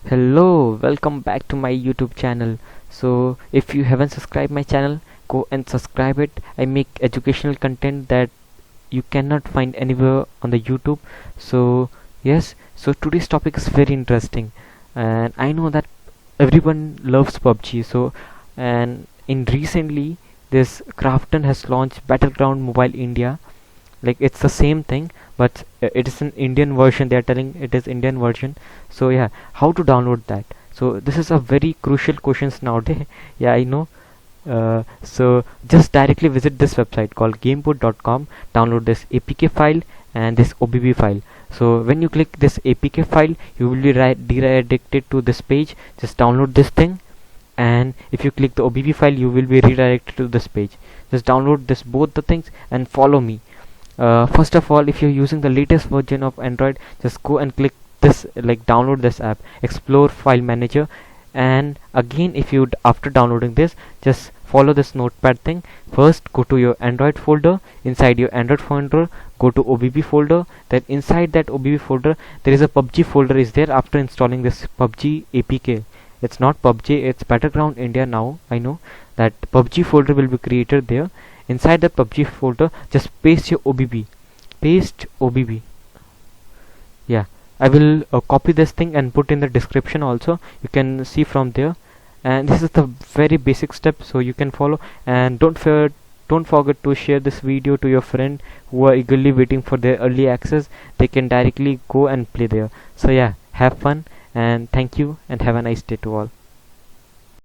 Hello, welcome back to my YouTube channel. So if you haven't subscribed my channel, go and subscribe it. I make educational content that you cannot find anywhere on the YouTube. So yes, so today's topic is very interesting, and I know that everyone loves PUBG. So and in recently this Crafton has launched Battleground Mobile India. Like it's the same thing, but it is an Indian version. They are telling it is Indian version. So yeah, how to download that? So this is a very crucial questions nowadays. Yeah, I know. So just directly visit this website called gameport.com, download this APK file and this OBB file. So when you click this APK file, you will be redirected to this page. Just download this thing, and if you click the OBB file, you will be redirected to this page. Just download this both the things and follow me. First of all, if you're using the latest version of Android, just go and click this, like download this app, explore file manager. And again, if you after downloading this, just follow this notepad thing. First go to your Android folder. Inside your Android folder, go to OBB folder. Then inside that OBB folder, there is a PUBG folder is there. After installing this PUBG APK, it's not PUBG, it's Battleground India. Now I know that PUBG folder will be created there. Inside the PUBG folder, just paste your OBB. Paste OBB. Yeah, I will copy this thing and put in the description also. You can see from there. And this is the very basic step, so you can follow. And don't forget to share this video to your friend who are eagerly waiting for their early access. They can directly go and play there. So yeah, have fun and thank you and have a nice day to all.